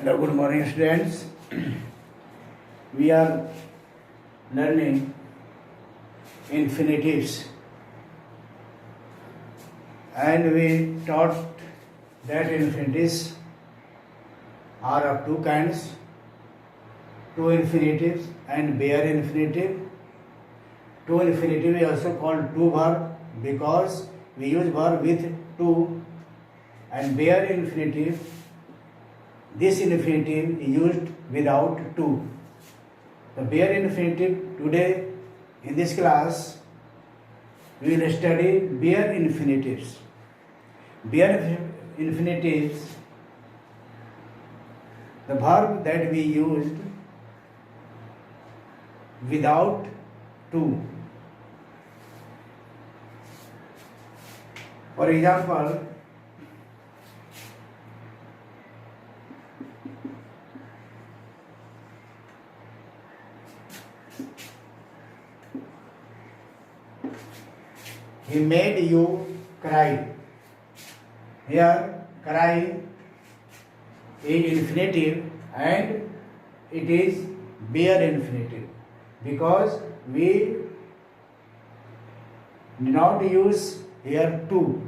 Hello, good morning, students. We are learning infinitives, and we taught that infinitives are of two kinds: two infinitives and bare infinitive. Two infinitive is also called two verb because we use verb with two, and bare infinitive, this infinitive is used without two. The bare infinitive, today in this class we will study bare infinitives. Bare infinitives, the verb that we used without two. For example, he made you cry. Here, cry is infinitive and it is bare infinitive because we do not use here two.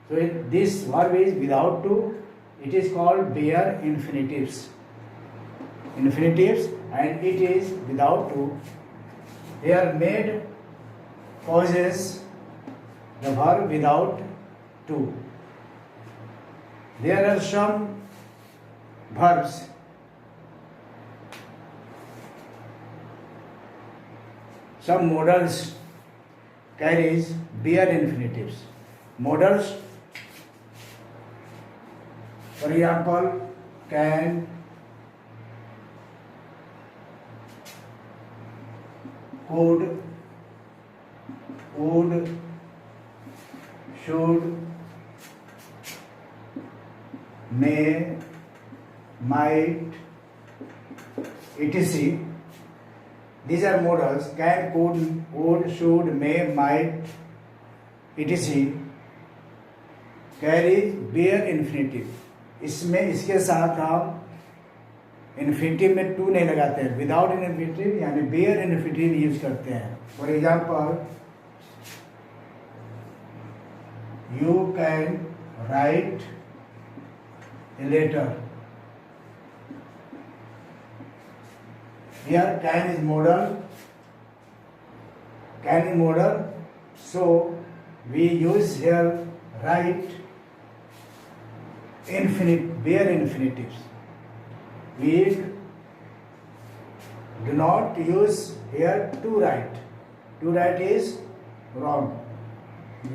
So this verb is without two. It is called bare infinitives. Infinitives, and it is without two. They are made causes the verb without two. There are some verbs some modals carries bare infinitives. Modals, for example, can, could, would, should, may, might, etc. These are modals: can, could, would, should, may, might, etc. Carry bare infinitive. इसमें इसके साथ हम infinitive में to नहीं लगाते हैं, without infinitive यानी bare infinitive use करते हैं. For example, you can write a letter. Here can is modal, so we use here write bare infinitives. We do not use here to write. To write is wrong.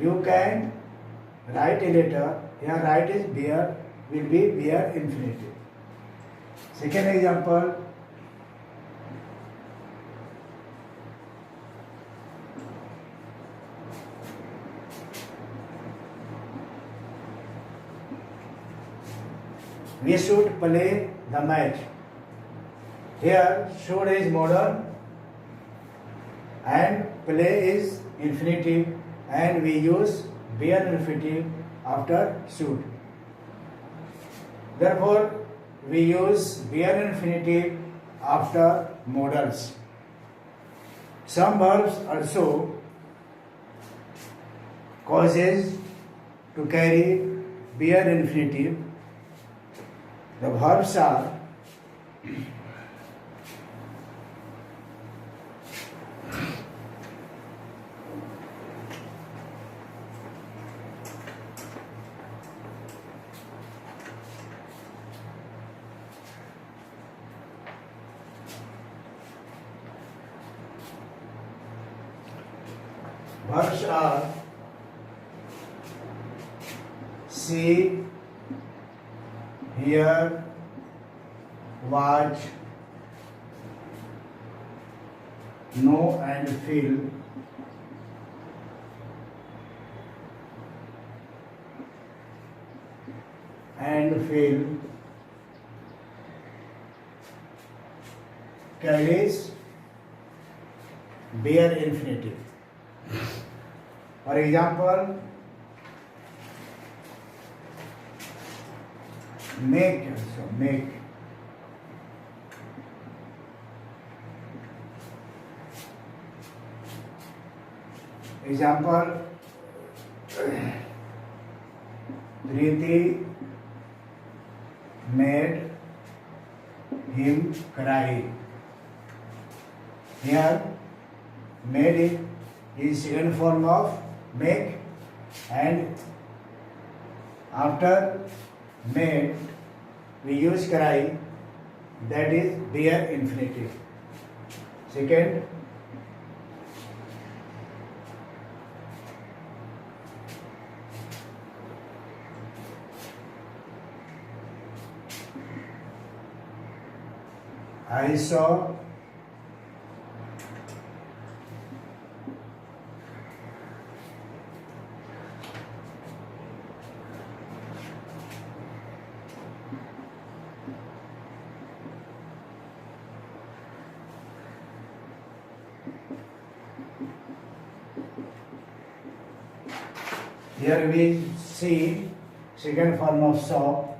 You can write a letter. Here write is bare, will be bare infinitive. Second example, we should play the match. Here should is modal and play is infinitive, and we use bare infinitive after should. Therefore, we use bare infinitive after modals. Some verbs also causes to carry bare infinitive. The verbs are see, hear, watch, know and feel, carries bare infinitive. For example, make also, make. Example, Preeti made him cry. Here, made is second form of make, and after made we use cry, that is bare infinitive. Second, I saw here we see second form of saw.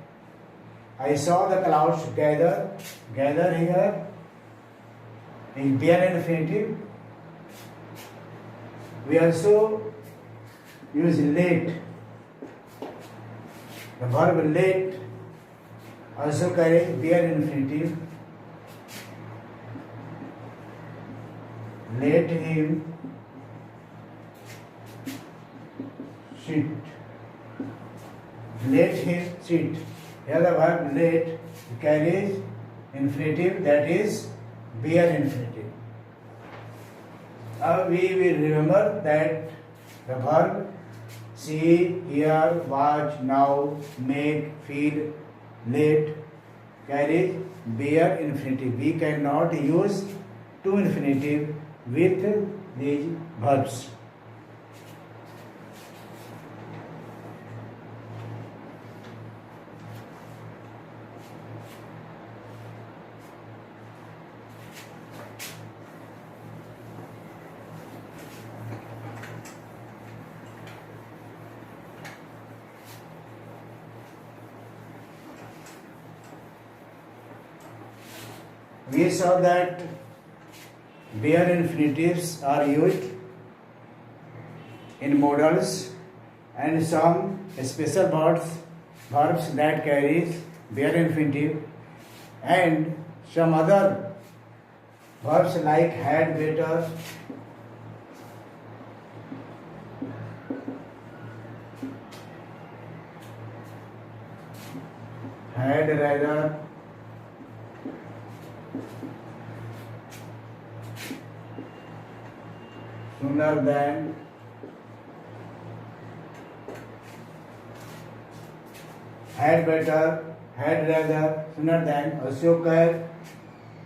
I saw the clouds gather. Gather here in bare infinitive. We also use late. The verb late also carries bare infinitive. Let him sit. Let him sit. Here the verb let carries infinitive, that is bare infinitive. Now we will remember that the verb see, hear, watch, now, make, feel, let carries bare infinitive. We cannot use to infinitive with these verbs. We saw that bare infinitives are used in modals and some special verbs that carries bare infinitive, and some other verbs like had, better, had, rather, sooner than, had better, had rather, sooner than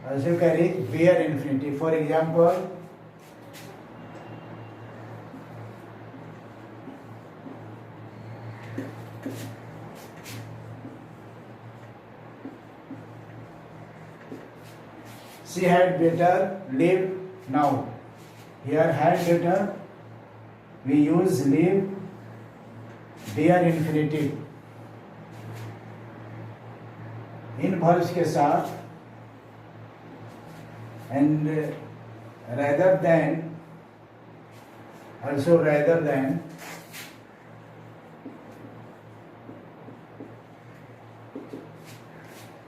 also carry bare infinitive. For example, she had better live now. Here had better we use live bare infinitive in verbs के साथ, and rather than also rather than,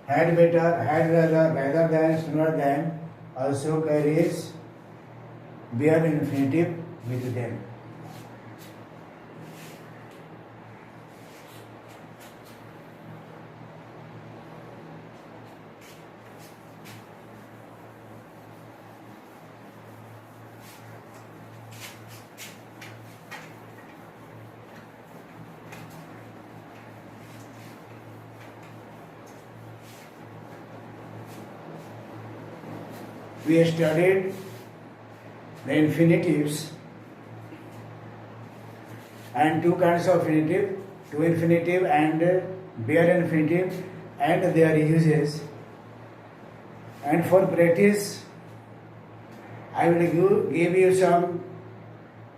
had better, had rather than, sooner than also carries bare infinitive with them. We studied the infinitives and two kinds of infinitive, to infinitive and bare infinitive, and their uses. And for practice, I will give you some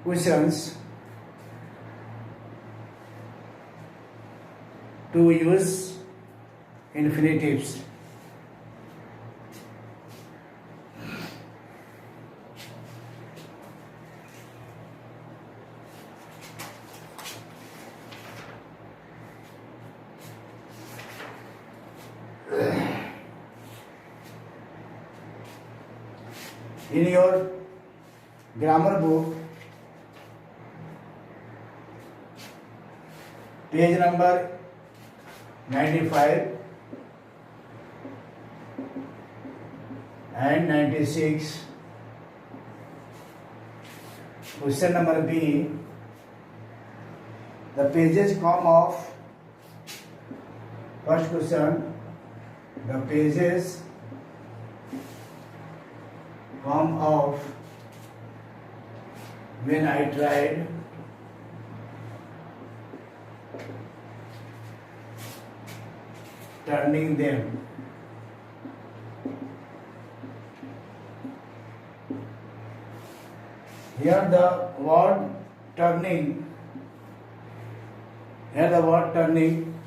questions to use infinitives. In your grammar book, page number 95 and 96, question number B, the pages come of, first question, the pages come of when I tried turning them. Here the word turning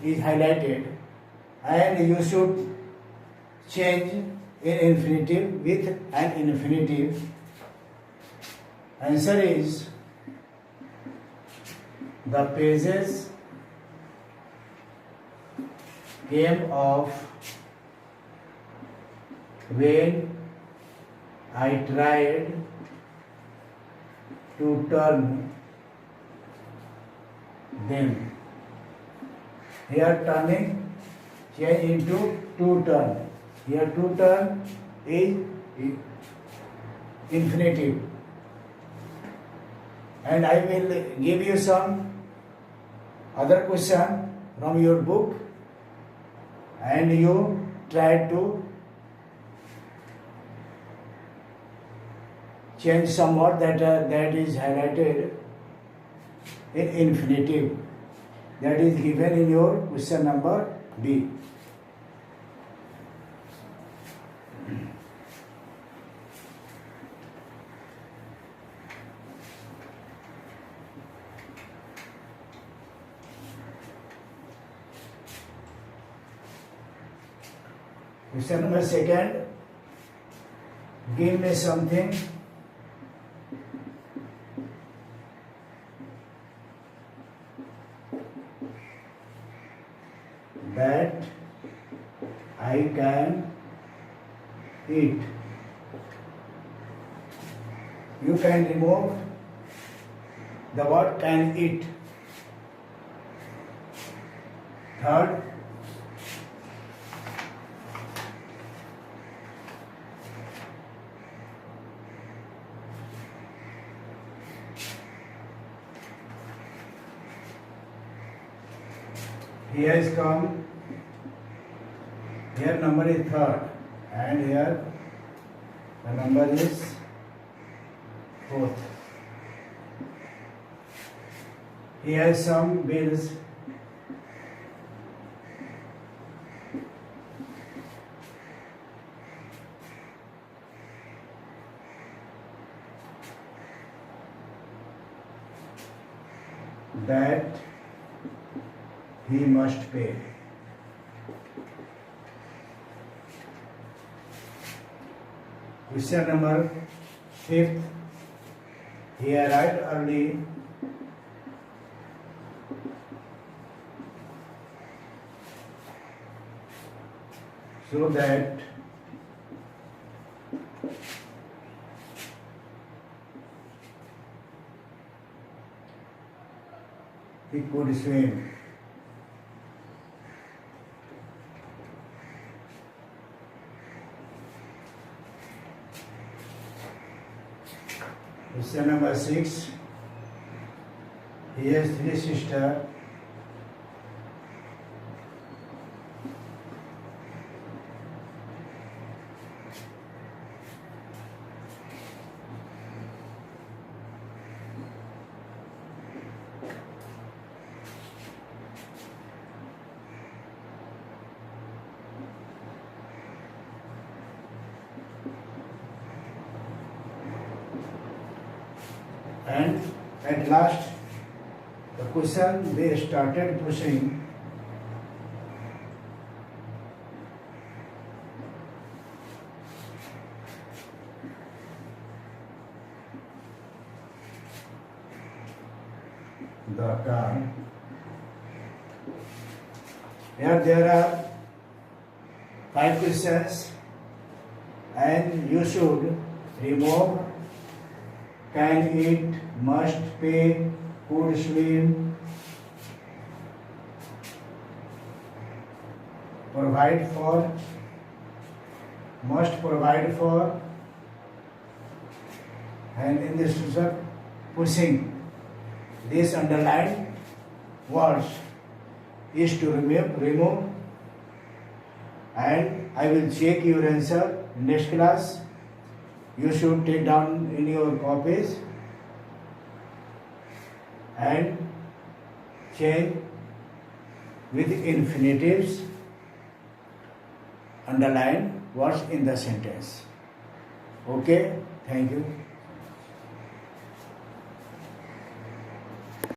is highlighted, and you should change in infinitive with an infinitive. Answer is the pages came off when I tried to turn them. Here turning change into to turn. Here to turn is infinitive. And I will give you some other question from your book, and you try to change some word that is highlighted in infinitive. That is given in your question number B. Question number second, give me something that I can eat. You can remove the word can eat. Third, here is come, here number is third, and here the number is fourth. Here some bills. That he must pay. Question number 5th. Here write early so that he could swim. Question number 6. He has 3 sisters. And at last, the question they started pushing the card. Here there are 5 questions and you should remove can eat, must pay, could swim, provide for, must provide for, and in this structure pushing these underlined words is to remove, and I will check your answer next class. You should take down in your copies and change with infinitives, underline words in the sentence. Okay, thank you.